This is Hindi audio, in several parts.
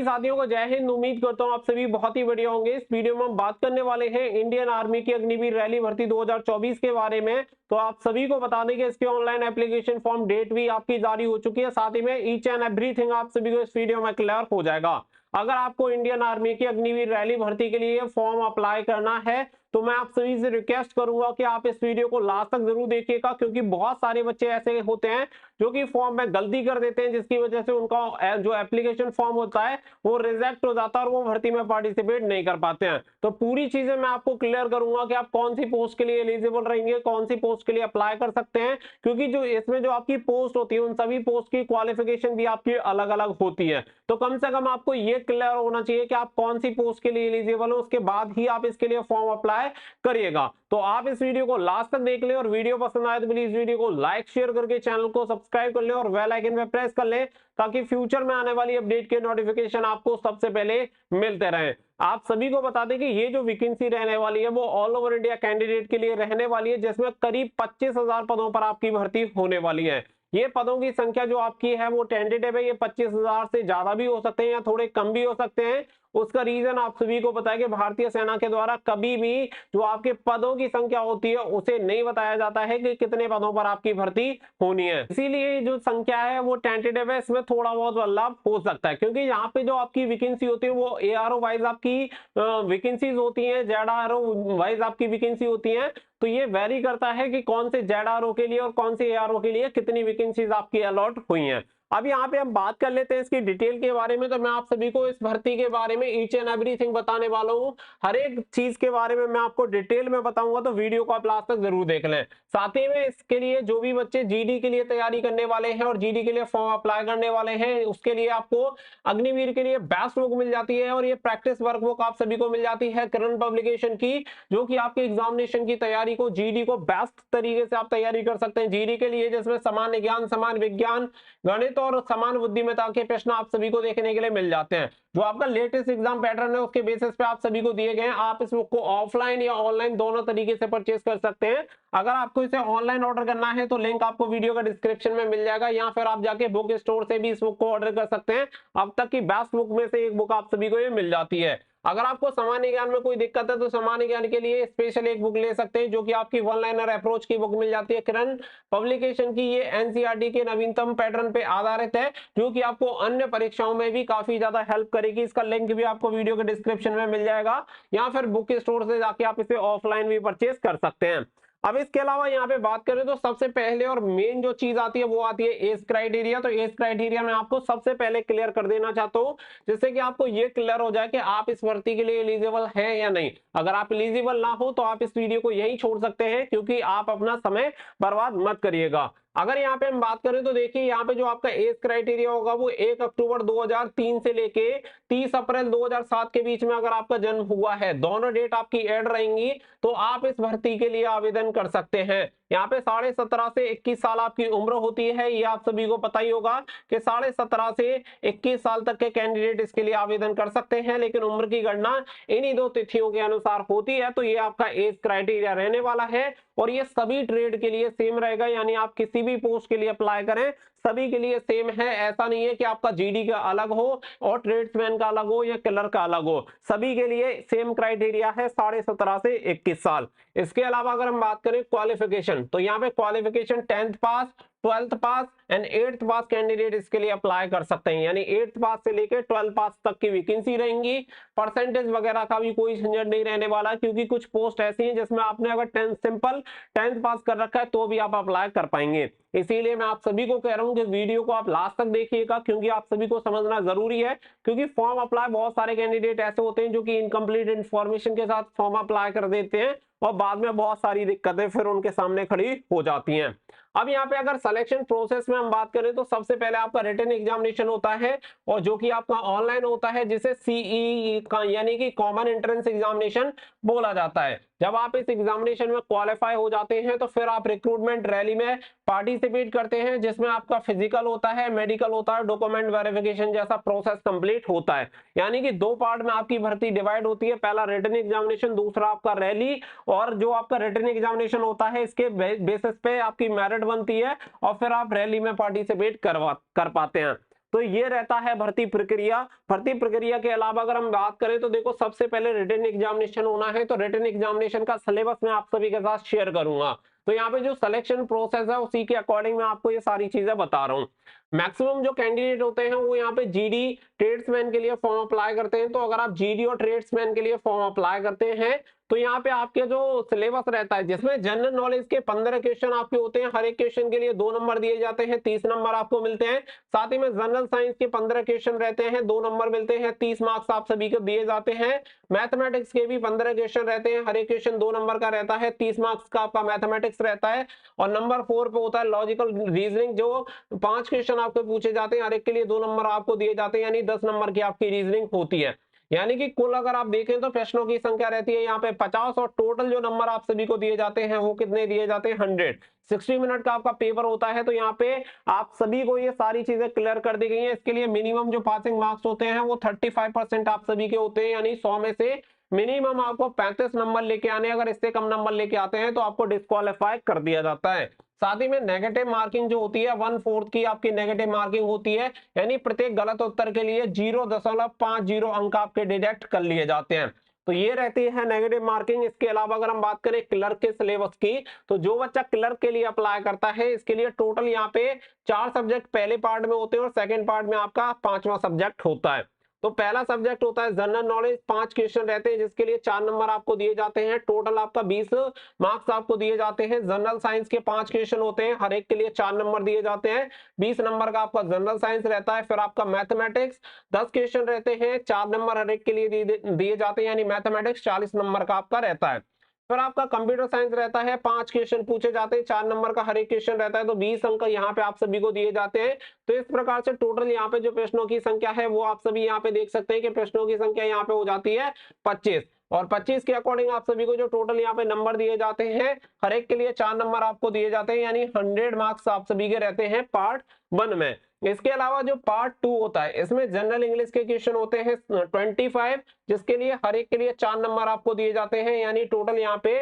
साथियों को जय हिंद। उम्मीद करता हूँ आप सभी बहुत ही बढ़िया होंगे। इस वीडियो में हम बात करने वाले हैं इंडियन आर्मी की अग्निवीर रैली भर्ती 2024 के बारे में। तो आप सभी को बता दें कि इसके ऑनलाइन एप्लीकेशन फॉर्म डेट भी आपकी जारी हो चुकी है। साथ ही में ईच एंड एवरीथिंग आप सभी को इस वीडियो में क्लियर हो जाएगा। अगर आपको इंडियन आर्मी की अग्निवीर रैली भर्ती के लिए फॉर्म अप्लाई करना है तो मैं आप सभी से रिक्वेस्ट करूंगा कि आप इस वीडियो को लास्ट तक जरूर देखिएगा, क्योंकि बहुत सारे बच्चे ऐसे होते हैं जो कि फॉर्म में गलती कर देते हैं, जिसकी वजह से उनका जो एप्लीकेशन फॉर्म होता है वो रिजेक्ट हो जाता है और वो भर्ती में पार्टिसिपेट नहीं कर पाते हैं। तो पूरी चीजें मैं आपको क्लियर करूंगा कि आप कौन सी पोस्ट के लिए एलिजिबल रहेंगे, कौन सी पोस्ट के लिए अप्लाई कर सकते हैं, क्योंकि जो इसमें जो आपकी पोस्ट होती है उन सभी पोस्ट की क्वालिफिकेशन भी आपकी अलग अलग होती है। तो कम से कम आपको ये क्लियर होना चाहिए कि आप कौन सी पोस्ट के लिए एलिजिबल हो, उसके बाद ही आप इसके लिए फॉर्म अप्लाई करिएगा। तो आप इस वीडियो को लास्ट तक देख लें और वीडियो पसंद आए तो प्लीज वीडियो को लाइक शेयर करके चैनल को सब्सक्राइब कर लें और बेल आइकन पे प्रेस कर लें, ताकि फ्यूचर में आने वाली अपडेट के नोटिफिकेशन आपको सबसे पहले मिलते रहें। आप सभी को बता दें कि ये जो वैकेंसी रहने वाली है वो ऑल ओवर इंडिया कैंडिडेट के लिए रहने वाली है, जिसमें करीब 25,000 पदों पर आपकी भर्ती होने वाली है। ये पदों की संख्या जो आपकी है वो टेंटेटिव है। ये 25,000 से ज्यादा भी हो सकते हैं या थोड़े कम भी हो सकते हैं। उसका रीजन आप सभी को पता है कि भारतीय सेना के द्वारा कभी भी जो आपके पदों की संख्या होती है उसे नहीं बताया जाता है कि कितने पदों पर आपकी भर्ती होनी है। इसीलिए जो संख्या है वो टेंटेटिव है, इसमें थोड़ा बहुत बदलाव हो सकता है, क्योंकि यहाँ पे जो आपकी वैकेंसी होती है वो एआरओ वाइज आपकी वैकेंसीज होती है, जेडआरओ वाइज आपकी वैकेंसी होती है। तो ये वेरी करता है कि कौन से जेडआरओ के लिए और कौन से एआरओ के लिए कितनी वैकेंसीज आपकी अलॉट हुई हैं। अब यहाँ पे हम बात कर लेते हैं इसकी डिटेल के बारे में। तो मैं आप सभी को इस भर्ती के बारे में ईच एंड एवरीथिंग बताने वाला हूँ। हर एक चीज के बारे में मैं आपको डिटेल में बताऊंगा, तो वीडियो को आप लास्ट तक जरूर देख लें। साथ ही में इसके लिए जो भी बच्चे जीडी के लिए तैयारी करने वाले हैं और जीडी के लिए फॉर्म अप्लाई करने वाले हैं, उसके लिए आपको अग्निवीर के लिए बेस्ट बुक मिल जाती है और ये प्रैक्टिस वर्क बुक आप सभी को मिल जाती है करंट पब्लिकेशन की, जो कि आपके एग्जामिनेशन की तैयारी को, जीडी को बेस्ट तरीके से आप तैयारी कर सकते हैं। जीडी के लिए जिसमें सामान्य ज्ञान, समान विज्ञान, गणित और समान बुद्धिमत्ता के प्रश्न आप सभी को देखने के लिए मिल जाते हैं। जो आपका लेटेस्ट एग्जाम पैटर्न है उसके बेसिस पे आप सभी को दिए गए हैं। आप इस बुक को ऑफलाइन या ऑनलाइन दोनों तरीके से परचेज कर सकते हैं। अगर आपको इसे ऑनलाइन ऑर्डर करना है तो लिंक आपको वीडियो का डिस्क्रिप्शन में मिल जाएगा, या फिर आप जाके बुक स्टोर से भी इस बुक को ऑर्डर कर सकते हैं। अब तक की बेस्ट बुक में से एक बुक आप सभी को ये मिल जाती है। अगर आपको सामान्य ज्ञान में कोई दिक्कत है तो सामान्य ज्ञान के लिए स्पेशल एक बुक ले सकते हैं, जो कि आपकी वन लाइनर अप्रोच की बुक मिल जाती है किरण पब्लिकेशन की। ये एनसीईआरटी के नवीनतम पैटर्न पे आधारित है, जो कि आपको अन्य परीक्षाओं में भी काफी ज्यादा हेल्प करेगी। इसका लिंक भी आपको वीडियो के डिस्क्रिप्शन में मिल जाएगा, या फिर बुक स्टोर से जाके आप इसे ऑफलाइन भी परचेज कर सकते हैं। अब इसके अलावा यहाँ पे बात करें तो सबसे पहले और मेन जो चीज आती है वो आती है एज क्राइटेरिया। तो एज क्राइटेरिया मैं आपको सबसे पहले क्लियर कर देना चाहता हूँ, जिससे कि आपको ये क्लियर हो जाए कि आप इस भर्ती के लिए एलिजिबल हैं या नहीं। अगर आप एलिजिबल ना हो तो आप इस वीडियो को यहीं छोड़ सकते हैं, क्योंकि आप अपना समय बर्बाद मत करिएगा। अगर यहाँ पे हम बात करें तो देखिए, यहाँ पे जो आपका एज क्राइटेरिया होगा वो 1 अक्टूबर 2003 से लेके 30 अप्रैल 2007 के बीच में अगर आपका जन्म हुआ है, दोनों डेट आपकी ऐड रहेंगी, तो आप इस भर्ती के लिए आवेदन कर सकते हैं। यहाँ पे 17.5 से 21 साल आपकी उम्र होती है। ये आप सभी को पता ही होगा कि 17.5 से 21 साल तक के कैंडिडेट इसके लिए आवेदन कर सकते हैं, लेकिन उम्र की गणना इन्हीं दो तिथियों के अनुसार होती है। तो ये आपका एज क्राइटेरिया रहने वाला है और ये सभी ट्रेड के लिए सेम रहेगा, यानी आप किसी भी पोस्ट के लिए अप्लाई करें सभी के लिए सेम है। ऐसा नहीं है कि आपका जीडी का अलग हो और ट्रेड्समैन का अलग हो या क्लर्क का अलग हो, सभी के लिए सेम क्राइटेरिया है 17.5 से 21 साल। इसके अलावा अगर हम बात करें क्वालिफिकेशन, तो यहाँ पे qualification 10th pass, 12th pass and 8th pass candidate इसके लिए अप्लाई कर सकते हैं। यानी 8th पास से लेकर 12th पास तक की वैकेंसी रहेंगी। परसेंटेज वगैरह का भी कोई झंझट नहीं रहने वाला, क्योंकि कुछ पोस्ट ऐसी हैं जिसमें आपने अगर 10th पास कर रखा है तो भी आप अप्लाई कर पाएंगे। इसीलिए मैं आप सभी को कह रहा हूं कि वीडियो को आप लास्ट तक देखिएगा, क्योंकि आप सभी को समझना जरूरी है। क्योंकि फॉर्म अप्लाई बहुत सारे कैंडिडेट ऐसे होते हैं जो कि इनकम्प्लीट इंफॉर्मेशन के साथ फॉर्म अप्लाई कर देते हैं और बाद में बहुत सारी दिक्कतें फिर उनके सामने खड़ी हो जाती हैं। अब यहाँ पे अगर सिलेक्शन प्रोसेस में हम बात करें तो सबसे पहले आपका रिटन एग्जामिनेशन होता है, और जो कि आपका ऑनलाइन होता है, जिसे सीई का यानी कि कॉमन एंट्रेंस एग्जामिनेशन बोला जाता है। जब आप इस एग्जामिनेशन में क्वालिफाई हो जाते हैं तो फिर आप रिक्रूटमेंट रैली में पार्टिसिपेट करते हैं, जिसमें आपका फिजिकल होता है, मेडिकल होता है, डॉक्यूमेंट वेरिफिकेशन जैसा प्रोसेस कंप्लीट होता है। यानी कि दो पार्ट में आपकी भर्ती डिवाइड होती है, पहला रिटन एग्जामिनेशन, दूसरा आपका रैली। और जो आपका रिटन एग्जामिनेशन होता है इसके बेसिस पे आपकी मेरिट बनती है और फिर आप रैली में पार्टिसिपेट कर पाते हैं। तो ये रहता है भर्ती प्रक्रिया। भर्ती प्रक्रिया के अलावा अगर हम बात करें तो देखो, सबसे पहले रिटन एग्जामिनेशन होना है, तो रिटन एग्जामिनेशन का सिलेबस मैं आप सभी के साथ शेयर करूंगा। तो यहाँ पे जो सिलेक्शन प्रोसेस है उसी के अकॉर्डिंग मैं आपको ये सारी चीजें बता रहा हूँ। मैक्सिमम जो कैंडिडेट होते हैं वो यहाँ पे जीडी ट्रेड्समैन के लिए फॉर्म अप्लाई करते हैं। तो अगर आप जीडी और ट्रेड्समैन के लिए फॉर्म अप्लाई करते हैं तो यहाँ पे आपके जो सिलेबस रहता है, जिसमें जनरल नॉलेज के 15 क्वेश्चन आपके होते हैं, हर एक क्वेश्चन के लिए 2 नंबर दिए जाते हैं, 30 नंबर आपको मिलते हैं। साथ ही में जनरल साइंस के 15 क्वेश्चन रहते हैं, 2 नंबर मिलते हैं, 30 मार्क्स आप सभी को दिए जाते हैं। मैथमेटिक्स के भी 15 क्वेश्चन रहते हैं, हर एक क्वेश्चन 2 नंबर का रहता है, 30 मार्क्स का आपका मैथमेटिक्स रहता है। और नंबर 4 पे होता है लॉजिकल रीजनिंग, जो 5 क्वेश्चन आपको पूछे जाते हैं, हर एक के लिए 2 नंबर आपको दिए जाते हैं, यानी 10 नंबर की आपकी रीजनिंग होती है। यानी कि कुल अगर आप देखें तो प्रश्नों की संख्या रहती है यहाँ पे 50, और टोटल जो नंबर आप सभी को दिए जाते हैं वो कितने दिए जाते हैं, 100। 60 मिनट का आपका पेपर होता है। तो यहाँ पे आप सभी को ये सारी चीजें क्लियर कर दी गई हैं। इसके लिए मिनिमम जो पासिंग मार्क्स होते हैं वो 35% आप सभी के होते हैं, यानी 100 में से मिनिमम आपको 35 नंबर लेके आने, अगर इससे कम नंबर लेके आते हैं तो आपको डिस्क्वालीफाई कर दिया जाता है। साथ ही में नेगेटिव मार्किंग जो होती है 1/4 की आपकी नेगेटिव मार्किंग होती है, यानी प्रत्येक गलत उत्तर के लिए 0.50 अंक आपके डिडक्ट कर लिए जाते हैं। तो ये रहती है नेगेटिव मार्किंग। इसके अलावा अगर हम बात करें क्लर्क के सिलेबस की, तो जो बच्चा क्लर्क के लिए अप्लाई करता है इसके लिए टोटल यहाँ पे 4 सब्जेक्ट पहले पार्ट में होते हैं और सेकेंड पार्ट में आपका 5वां सब्जेक्ट होता है। तो पहला सब्जेक्ट होता है जनरल नॉलेज, 5 क्वेश्चन रहते हैं जिसके लिए 4 नंबर आपको दिए जाते हैं, टोटल आपका 20 मार्क्स आपको दिए जाते हैं। जनरल साइंस के 5 क्वेश्चन होते हैं, हर एक के लिए 4 नंबर दिए जाते हैं, 20 नंबर का आपका जनरल साइंस रहता है। फिर आपका मैथमेटिक्स 10 क्वेश्चन रहते हैं, 4 नंबर हर एक के लिए दिए जाते हैं, यानी मैथमेटिक्स 40 नंबर का आपका रहता है। फिर आपका कंप्यूटर साइंस रहता है, 5 क्वेश्चन पूछे जाते हैं, 4 नंबर का हर एक क्वेश्चन रहता है, तो 20 अंक यहाँ पे आप सभी को दिए जाते हैं। तो इस प्रकार से टोटल यहाँ पे जो प्रश्नों की संख्या है वो आप सभी यहाँ पे देख सकते हैं कि प्रश्नों की संख्या यहाँ पे हो जाती है 25, और 25 के अकॉर्डिंग आप सभी को जो टोटल यहाँ पे नंबर दिए जाते हैं, हर एक के लिए 4 नंबर आपको दिए जाते हैं, यानी 100 मार्क्स आप सभी के रहते हैं पार्ट 1 में। इसके अलावा जो पार्ट 2 होता है इसमें जनरल इंग्लिश के क्वेश्चन होते हैं 25, जिसके लिए हर एक के लिए 4 नंबर आपको दिए जाते हैं, यानी टोटल यहाँ पे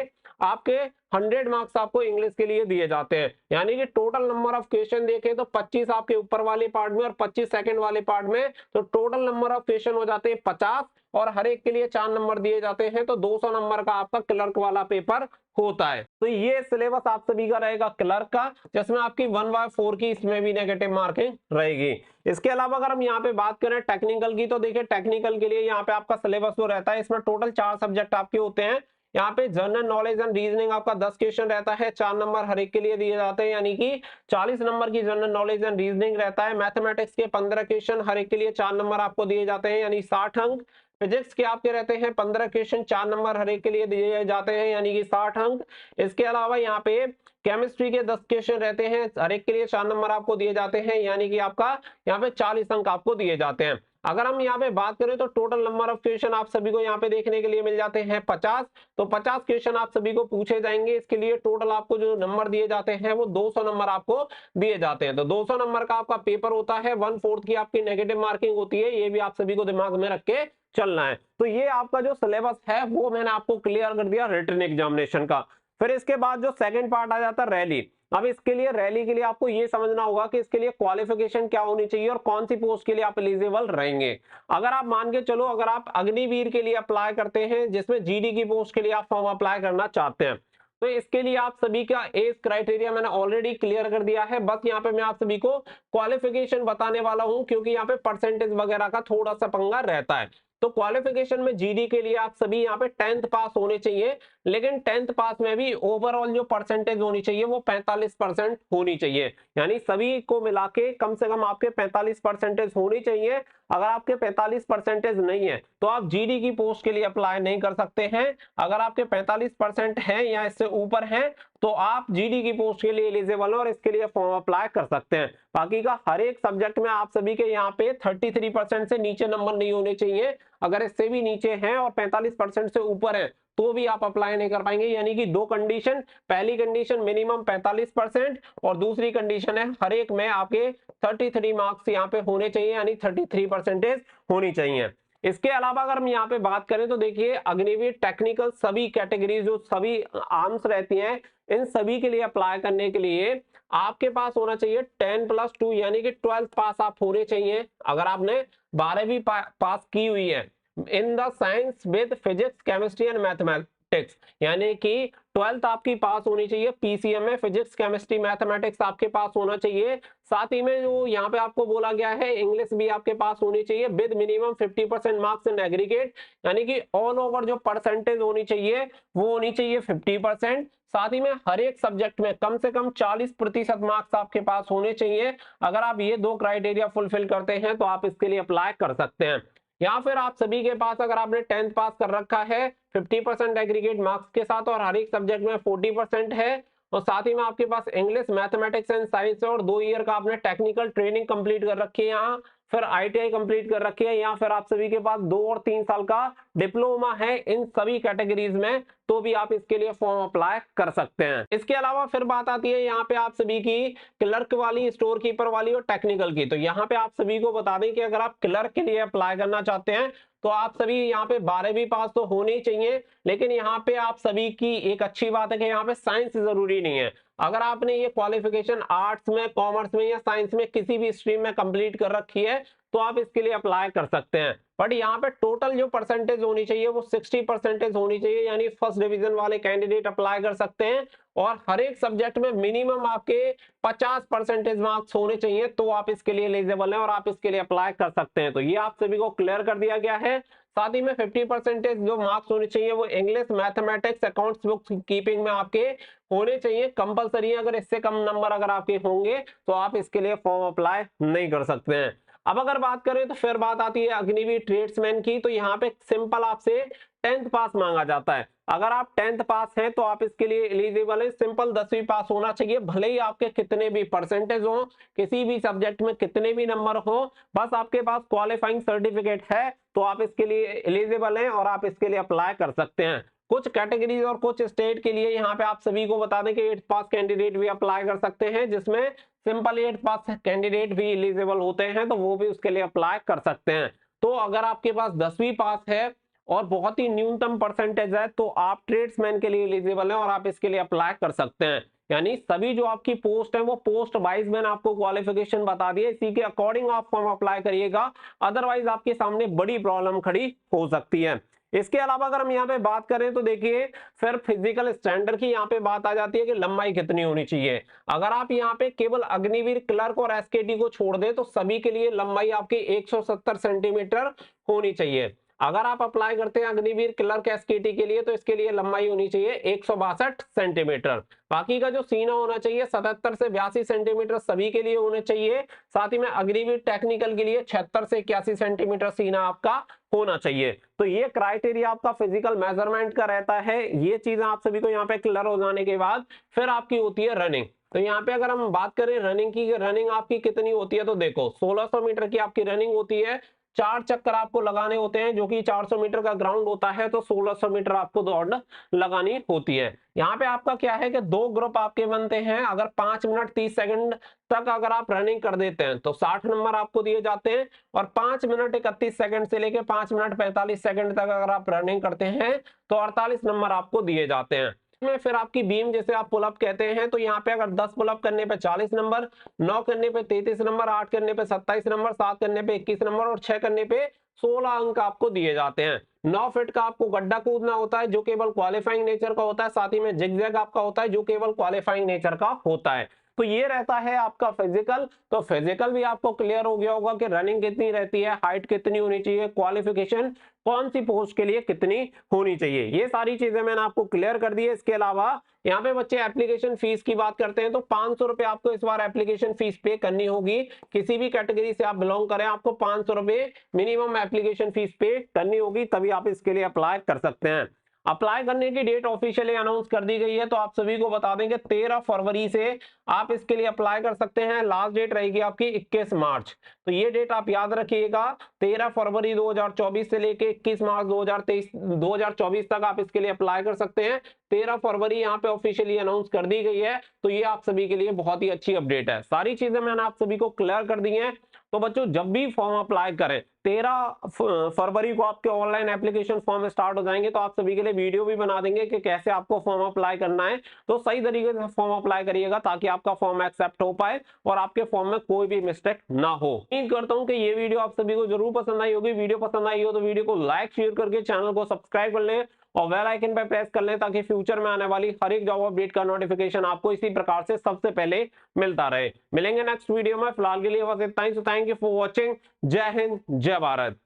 आपके 100 मार्क्स आपको इंग्लिश के लिए दिए जाते हैं। यानी कि टोटल नंबर ऑफ क्वेश्चन देखें तो 25 आपके ऊपर वाले पार्ट में और 25 सेकंड वाले पार्ट में, तो टोटल नंबर ऑफ क्वेश्चन हो जाते हैं 50, और हर एक के लिए 4 नंबर दिए जाते हैं, तो 200 नंबर का आपका क्लर्क वाला पेपर होता है। तो ये सिलेबस आप सभी का रहेगा क्लर्क का, जिसमें आपकी 1/4 की इसमें भी नेगेटिव मार्किंग रहेगी। इसके अलावा अगर हम यहाँ पे बात करें टेक्निकल की, तो देखिए टेक्निकल के लिए यहाँ पे आपका सिलेबस जो रहता है इसमें टोटल 4 सब्जेक्ट आपके होते हैं। यहाँ पे जनरल नॉलेज एंड रीजनिंग आपका 10 क्वेश्चन रहता है, 4 नंबर हर एक के लिए दिए जाते हैं, यानी कि 40 नंबर की जनरल नॉलेज एंड रीजनिंग रहता है। मैथमेटिक्स के 15 क्वेश्चन, हर एक के लिए 4 नंबर आपको दिए जाते हैं, यानी 60 अंक। फिजिक्स के आपके रहते हैं 15 क्वेश्चन, 4 नंबर हर एक के लिए दिए जाते हैं, यानी कि 60 अंक। इसके अलावा यहाँ पे केमिस्ट्री के 10 क्वेश्चन रहते हैं, हर एक के लिए 4 नंबर आपको दिए जाते हैं, यानी कि आपका यहाँ पे 40 अंक आपको दिए जाते हैं। अगर हम यहाँ पे बात करें तो टोटल नंबर ऑफ क्वेश्चन आप सभी को यहाँ पे देखने के लिए मिल जाते हैं 50। तो 50 क्वेश्चन आप सभी को पूछे जाएंगे। इसके लिए टोटल आपको जो नंबर दिए जाते हैं वो 200 नंबर आपको दिए जाते हैं। तो 200 नंबर का आपका पेपर होता है, 1/4 की आपकी नेगेटिव मार्किंग होती है, ये भी आप सभी को दिमाग में रख के चलना है। तो ये आपका जो सिलेबस है वो मैंने आपको क्लियर कर दिया रिटन एग्जामिनेशन का। फिर इसके बाद जो सेकंड पार्ट आ जाता है रैली। अब इसके लिए रैली के लिए आपको ये समझना होगा कि इसके लिए क्वालिफिकेशन क्या होनी चाहिए और कौन सी पोस्ट के लिए आप एलिजिबल रहेंगे। अगर आप मान के चलो, अगर आप अग्निवीर के लिए अप्लाई करते हैं, जिसमें जीडी की पोस्ट के लिए आप फॉर्म अप्लाई करना चाहते हैं, तो इसके लिए आप सभी का एज क्राइटेरिया मैंने ऑलरेडी क्लियर कर दिया है। बस यहाँ पे मैं आप सभी को क्वालिफिकेशन बताने वाला हूं, क्योंकि यहाँ पे परसेंटेज वगैरह का थोड़ा सा पंगा रहता है। तो क्वालिफिकेशन में जीडी के लिए आप सभी यहाँ पे 10th पास होने चाहिए, लेकिन 10th पास में भी ओवरऑल जो परसेंटेज होनी चाहिए वो 45% होनी चाहिए, यानी सभी को मिला के कम से कम आपके 45% होनी चाहिए। अगर आपके 45% नहीं है तो आप जीडी की पोस्ट के लिए अप्लाई नहीं कर सकते हैं। अगर आपके 45% है या इससे ऊपर है तो आप जीडी की पोस्ट के लिए एलिजिबल हो और इसके लिए फॉर्म अप्लाई कर सकते हैं। बाकी का हर एक सब्जेक्ट में आप सभी के यहाँ पे 33% से नीचे नंबर नहीं होने चाहिए। अगर इससे भी नीचे हैं और 45% से ऊपर है तो भी आप अप्लाई नहीं कर पाएंगे। यानी कि 2 कंडीशन, पहली कंडीशन मिनिमम 45% और दूसरी कंडीशन है हर एक में आपके 33 मार्क्स यहाँ पे होने चाहिए, यानी 33% होनी चाहिए। इसके अलावा अगर हम यहाँ पे बात करें तो देखिए अग्निवीर टेक्निकल सभी कैटेगरीज जो सभी आर्म्स रहती हैं इन सभी के लिए अप्लाई करने के लिए आपके पास होना चाहिए 10+2 यानी कि 12th पास आप होने चाहिए। अगर आपने 12वीं पास की हुई है in the science with physics chemistry and mathematics, यानी कि 12th आपकी पास होनी चाहिए, पीसीएम में फिजिक्स केमिस्ट्री मैथमेटिक्स आपके पास होना चाहिए। साथ ही में जो यहाँ पे आपको बोला गया है इंग्लिश भी आपके पास होनी चाहिए with minimum 50% marks in aggregate, यानी कि ऑल ओवर जो परसेंटेज होनी चाहिए वो होनी चाहिए 50%। साथ ही में हर एक सब्जेक्ट में कम से कम 40% मार्क्स आपके पास होने चाहिए। अगर आप ये दो क्राइटेरिया फुलफिल करते हैं तो आप इसके लिए अप्लाई कर सकते हैं। या फिर आप सभी के पास अगर आपने 10th पास कर रखा है 50% एग्रीगेट मार्क्स के साथ और हर एक सब्जेक्ट में 40% है, और साथ ही में आपके पास इंग्लिश मैथमेटिक्स एंड साइंस है और 2 ईयर का आपने टेक्निकल ट्रेनिंग कंप्लीट कर रखी है यहाँ, फिर आईटीआई कंप्लीट कर रखी है, या फिर आप सभी के पास 2 और 3 साल का डिप्लोमा है इन सभी कैटेगरीज में, तो भी आप इसके लिए फॉर्म अप्लाई कर सकते हैं। इसके अलावा फिर बात आती है यहाँ पे आप सभी की क्लर्क वाली, स्टोर कीपर वाली और टेक्निकल की। तो यहाँ पे आप सभी को बता दें कि अगर आप क्लर्क के लिए अप्लाई करना चाहते हैं तो आप सभी यहाँ पे 12वीं पास तो होनी चाहिए, लेकिन यहाँ पे आप सभी की एक अच्छी बात है कि यहाँ पे साइंस जरूरी नहीं है। अगर आपने ये क्वालिफिकेशन आर्ट्स में, कॉमर्स में या साइंस में किसी भी स्ट्रीम में कंप्लीट कर रखी है तो आप इसके लिए अप्लाई कर सकते हैं। बट यहाँ पे टोटल जो परसेंटेज होनी चाहिए वो 60% होनी चाहिए, यानी फर्स्ट डिवीजन वाले कैंडिडेट अप्लाई कर सकते हैं, और हर एक सब्जेक्ट में मिनिमम आपके 50% मार्क्स होने चाहिए तो आप इसके लिए एलिजिबल हैं और आप इसके लिए अप्लाई कर सकते हैं। तो ये आप सभी को क्लियर कर दिया गया है। साथ ही में 50% जो मार्क्स होने चाहिए वो English, mathematics, accounts, books keeping में आपके होने चाहिए, कंपलसरी है। अगर इससे कम नंबर अगर आपके होंगे तो आप इसके लिए फॉर्म अप्लाई नहीं कर सकते हैं। अब अगर बात करें तो फिर बात आती है अग्निवीर ट्रेड्समैन की। तो यहाँ पे सिंपल आपसे 10th पास मांगा जाता है। अगर आप 10th पास हैं तो आप इसके लिए एलिजिबल है। सिंपल 10वीं पास होना चाहिए, भले ही आपके कितने भी परसेंटेज हो, किसी भी सब्जेक्ट में कितने भी नंबर हो, बस आपके पास क्वालिफाइंग सर्टिफिकेट है तो आप इसके लिए एलिजिबल हैं और आप इसके लिए अप्लाई कर सकते हैं। कुछ कैटेगरीज और कुछ स्टेट के लिए यहाँ पे आप सभी को बता दें कि 8th पास कैंडिडेट भी अप्लाई कर सकते हैं, जिसमें सिंपल 8th पास कैंडिडेट भी एलिजिबल होते हैं तो वो भी उसके लिए अप्लाई कर सकते हैं। तो अगर आपके पास 10वीं पास है और बहुत ही न्यूनतम परसेंटेज है तो आप ट्रेड्समैन के लिए एलिजिबल हैं और आप इसके लिए अप्लाई कर सकते हैं। यानी सभी जो आपकी पोस्ट है वो पोस्ट वाइज मैंने आपको क्वालिफिकेशन बता दी है, इसी के अकॉर्डिंग आप फॉर्म अप्लाई करिएगा, अदरवाइज आपके सामने बड़ी प्रॉब्लम खड़ी हो सकती है। इसके अलावा अगर हम यहाँ पे बात करें तो देखिए फिर फिजिकल स्टैंडर्ड की यहाँ पे बात आ जाती है कि लंबाई कितनी होनी चाहिए। अगर आप यहाँ पे केवल अग्निवीर, क्लर्क और एसकेटी को छोड़ दे तो सभी के लिए लंबाई आपकी 170 सेंटीमीटर होनी चाहिए। अगर आप अप्लाई करते हैं अग्निवीर, क्लर्क, एसकेटी के लिए तो इसके लिए लंबाई होनी चाहिए 162 सेंटीमीटर। बाकी का जो सीना होना चाहिए 77 से 82 सेंटीमीटर सभी के लिए होने चाहिए। साथ ही में अग्निवीर टेक्निकल के लिए 76 से 81 सेंटीमीटर सीना आपका होना चाहिए। तो ये क्राइटेरिया आपका फिजिकल मेजरमेंट का रहता है। ये चीजें आप सभी को यहाँ पे क्लियर हो जाने के बाद फिर आपकी होती है रनिंग। तो यहाँ पे अगर हम बात करें रनिंग की, रनिंग आपकी कितनी होती है तो देखो 1600 मीटर की आपकी रनिंग होती है। 4 चक्कर आपको लगाने होते हैं जो कि 400 मीटर का ग्राउंड होता है, तो 1600 मीटर आपको दौड़ लगानी होती है। यहाँ पे आपका क्या है कि 2 ग्रुप आपके बनते हैं। अगर 5 मिनट 30 सेकंड तक अगर आप रनिंग कर देते हैं तो 60 नंबर आपको दिए जाते हैं, और 5 मिनट 31 सेकंड से लेके 5 मिनट 45 सेकंड तक अगर आप रनिंग करते हैं तो 48 नंबर आपको दिए जाते हैं। में फिर आपकी बीम, जैसे आप पुलअप कहते हैं, तो यहाँ पे अगर 10 पुलअप करने पे 40 नंबर, 9 करने पे 33 नंबर, 8 करने पे 27 नंबर, 7 करने पे 21 नंबर और 6 करने पे 16 अंक आपको दिए जाते हैं। 9 फीट का आपको गड्ढा कूदना होता है जो केवल क्वालिफाइंग नेचर का होता है, साथ ही में जिगजैग आपका होता है जो केवल क्वालिफाइंग नेचर का होता है। तो ये रहता है आपका फिजिकल। तो फिजिकल भी आपको क्लियर हो गया होगा कि रनिंग कितनी रहती है, हाइट कितनी होनी चाहिए, क्वालिफिकेशन कौन सी पोस्ट के लिए कितनी होनी चाहिए, ये सारी चीजें मैंने आपको क्लियर कर दी है। इसके अलावा यहाँ पे बच्चे एप्लीकेशन फीस की बात करते हैं तो 500 रुपए आपको इस बार एप्लीकेशन फीस पे करनी होगी। किसी भी कैटेगरी से आप बिलोंग करें आपको 500 रुपए मिनिमम एप्लीकेशन फीस पे करनी होगी, तभी आप इसके लिए अप्लाई कर सकते हैं। अप्लाई करने की डेट ऑफिशियली अनाउंस कर दी गई है, तो आप सभी को बता दें कि 13 फरवरी से आप इसके लिए अप्लाई कर सकते हैं। लास्ट डेट रहेगी आपकी 21 मार्च। तो ये डेट आप याद रखिएगा, 13 फरवरी 2024 से लेके 21 मार्च 2024 तक आप इसके लिए अप्लाई कर सकते हैं। 13 फरवरी यहाँ पे ऑफिशियली अनाउंस कर दी गई है, तो ये आप सभी के लिए बहुत ही अच्छी अपडेट है। सारी चीजें मैंने आप सभी को क्लियर कर दी हैं। तो बच्चों जब भी फॉर्म अप्लाई करें 13 फरवरी को आपके ऑनलाइन एप्लीकेशन फॉर्म स्टार्ट हो जाएंगे। तो आप सभी के लिए वीडियो भी बना देंगे कि कैसे आपको फॉर्म अप्लाई करना है। तो सही तरीके से फॉर्म अप्लाई करिएगा ताकि आपका फॉर्म एक्सेप्ट हो पाए और आपके फॉर्म में कोई भी मिस्टेक ना हो। उम्मीद करता हूं कि ये वीडियो आप सभी को जरूर पसंद आई होगी। वीडियो पसंद आई हो तो वीडियो को लाइक शेयर करके चैनल को सब्सक्राइब कर लें और बेल आइकन पर प्रेस कर लें ताकि फ्यूचर में आने वाली हर एक जॉब अपडेट का नोटिफिकेशन आपको इसी प्रकार से सबसे पहले मिलता रहे। मिलेंगे नेक्स्ट वीडियो में, फिलहाल के लिए बस इतना ही। Thank you for watching. जय हिंद, जय भारत।